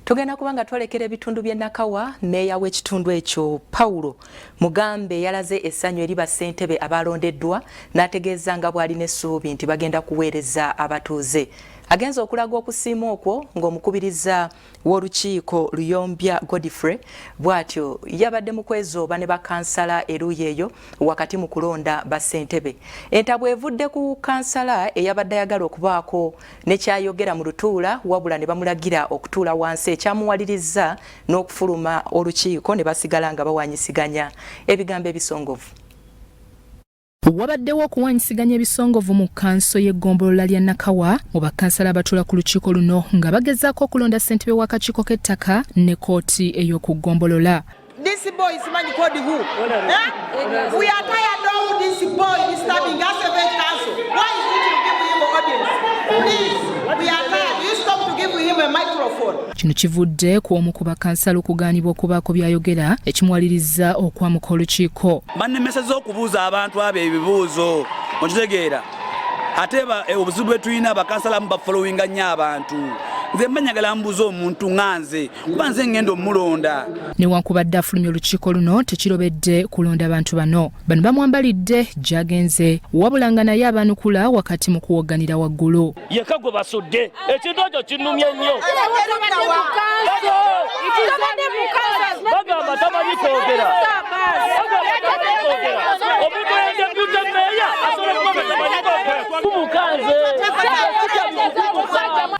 Tugenda kubanga twalekera ebitundu bye Nakawa meya w'ekitundu ekyo Paulo Mugambe yalaze essanyu eri bassentebe abalondeddwa n'ategeeza nga bw'alina essuubi nti bagenda kuweereza abatuuze. Agenza okulaga okusiima okwo ng'omukubiriza w'olukiiko Luyombya Godfrey bw'atyo yabadde mu kwezooba ne bakansala eruuyi eyo wakati mu kulonda bassentebe. Entabwe evudde ku kansala eyabadde ayagala okubaako nekyayogera mu lutuula wabula ne bamulagira okutuula wansi ekyamuwaliriza n'okufuluma olukiiko ne basigala nga bawanyisiganya ebigambo ebisongovu. Wabaddewo okuwanyisiganya ebisongovu mu kanso y'eggombolola lya Nakawa mu bakansala abatuula ku lukiiko luno nga bagezaako okulonda ssentebe w'akakiiko k'ettaka ne kooti ey'okuggombolola. This boy is money called who? We are tired of this boy disturbing us at the council. Why is it to give him an audience? Please, we are tired. You stop to give him a microphone. Kino Kivude ku omu ku bakansala okugaanibwa okubaako byayogera ekimuwaliriza okwamuka olukiiko. Bannemeseza okubuuza abantu abo ebibuuzo okitegeera ate obuzibu bwe tulina abakansala mu bafolowinga nnyo abantu. Nze mbanyagala mbuuza omuntu nganze kuba nze ngenda omulonda. Newankubadde afulumya olukiiko luno tekirobedde kulonda abantu bano. Bano bamwambalidde gy'agenze wabula naye abanukula wakati mu kuwogganira waggulu. Yeka gwe basudde ekintu ekyo kinnumye nnyo. Bagamba tamanyi kwogera. Omuntu yenjagudde mmeeya asobola okuba tamanyi kwogera.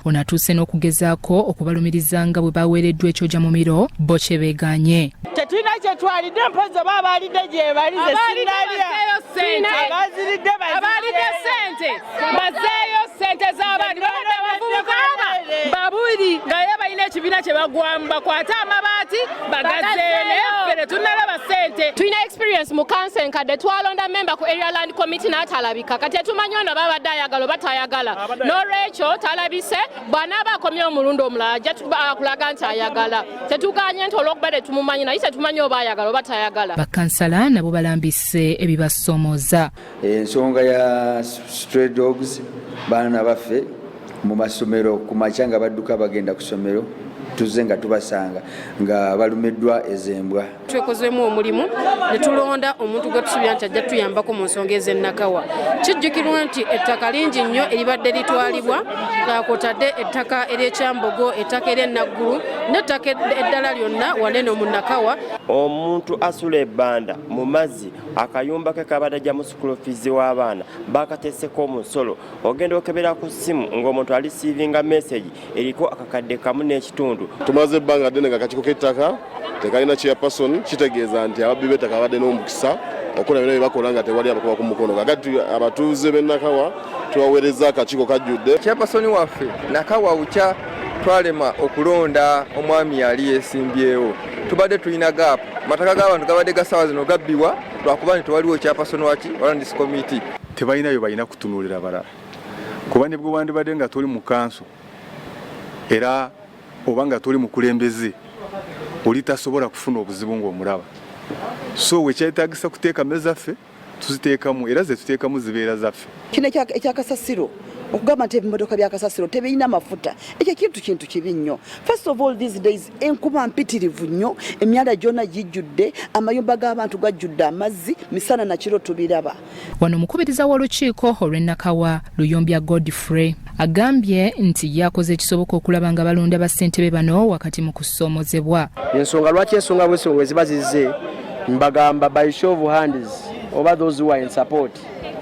Ono atuuse n'okugezaako okubalumiriza nga bwe baweereddwa ekyoja mu miro bo kye beeganye. Tetulina kye twalidde mpozi oba abalidde gye balize sinalya. Abalidde ssente bazeeyo ssente z'abaana balina abavubuka babuli nga ye balina ekibiina kye bagwamu bakwate amabaati bagazeeyo naye ffe tetunnalaba ssente. Tulina experience mu kanso enkadde twalonda memba ku area land committee n'atalabika kati tetumanyi ono baba ayagala oba tayagala n'olwekyo talabise bw'anaaba akomye omulundi omulala ajja akulaga nti ayagala tetuganye nti olw'okuba tetumumanyi naye tetumanyi oba ayagala oba tayagala. Bakansala nabo balambise ebibasoomooza. Ensonga ya stray dogs baana baffe mu masomero ku makya nga badduka bagenda ku ssomero tuzze nga tubasanga nga balumiddwa ezembwa. Twekozeemu omulimu ne tulonda omuntu gwe tusuubira nti ajja tuyambako mu nsonga ez'Ennakawa. Kijjukirwa nti ettaka lingi nnyo eribadde litwalibwa kw'otadde ettaka ery'Ekyambogo, ettaka ery'Enaggulu n'ettaka eddala lyonna waneno mu Nakawa. Omuntu asula ebbanda mu mazzi akayumba ke kabadde ajja mu school fees w'abaana bakateeseko omusolo ogenda okebera ku ssimu ng'omuntu alisiivinga message eriko akakadde kamu n'ekitundu. Tumaze ebbanga ddene nga akakiiko k'ettaka tekalina chairperson kitegeeza nti ababbi b'ettaka babadde n'omukisa okola bino bye bakola nga tewali abakuba ku mukono. Kakati abatuuze b'e Nakawa tubaweereza akakiiko kajjudde. Chairperson waffe Nakawa Ucha twalema okulonda omwami yali yeesimbyewo. Tubadde tulina gap mataka g'abantu gabadde gasawa zino gabbibwa lwakuba nti tewaliwo chairperson waki Land Committee. Tebalinayo balina kutunuulira balala kuba nibwo wandibadde nga tuli mu kanso era oba nga tuli mu kulembeze oli tasobola kufuna obuzibu ng'omulaba. So wekyetagisa kuteeka mezaffe tuziteekamu era ze tuteekamu zibeera zaffe. Kino ekyakasasiro okugamba nti ebimotoka byakasasiro tebirina mafuta ekyo kintu kibi nnyo. First of all these days enkuba mpitirivu nnyo emyala gyonna gijjudde amayumba g'abantu gajjudde amazzi misana na kiro tubiraba. Wano omukubiriza w'olukiiko olw'e Nakawa Luyombya Godfrey agambye nti yakoze ekisoboka okulaba nga balonda bassentebe bano wakati mu kusoomozebwa. Ensonga lwaki ensonga bwe ziba zizze mbagamba by show of hands oba those who are in support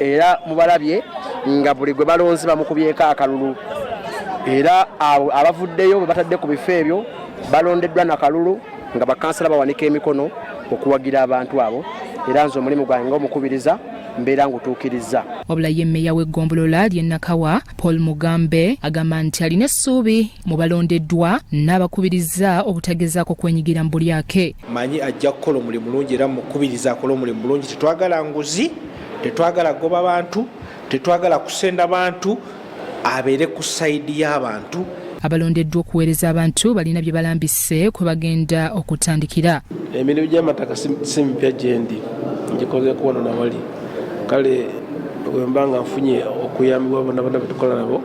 era mubalabye nga buli gwe balonzi bamukubyeko akalulu era abavuddeyo bwe batadde ku bifo ebyo balondeddwa nakalulu nga bakansala bawanika emikono okuwagira abantu abo era nze omulimu gwange ng'omukubiriza mbeera ngutuukiriza. Wabula ye mmeeya w'eggombolola ly'e Nakawa Paul Mugambe agamba nti alina essuubi mu balondeddwa n'abakubiriza obutagezaako kwenyigira mu bulyake. Manyi ajja kukola omulimu mulungi era mukubiriza akola omulimu mulungi. Tetwagala nguzi, tetwagala goba bantu, tetwagala kusenda bantu, abeere ku sayidi y'abantu. Abalondeddwa okuweereza abantu balina bye balambise kwe bagenda okutandikira. Emirimu gy'amataka si mipya gye ndi ngikoze kuwano na wali kale bwe mbanga nfunye okuyambibwa bonna betukola nabo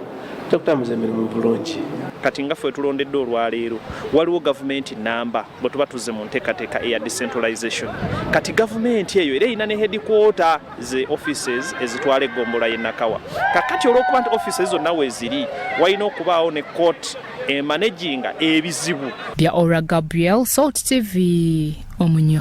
kyakutambuza emirimu bulungi. kati nga ffe tulondedde olwaleero waliwo gavumenti namba bwe tuba tuzze mu nteekateeka eya decentralization kati gavumenti eyo era erina ne headquarter ze offices ezitwala eggombolola y'e Nakawa kakati olw'okuba nti offices zonna weeziri walina okubaawo ne court emanaginga ebizibu. Bya Ora Gabriel, Salt TV, Omunyo.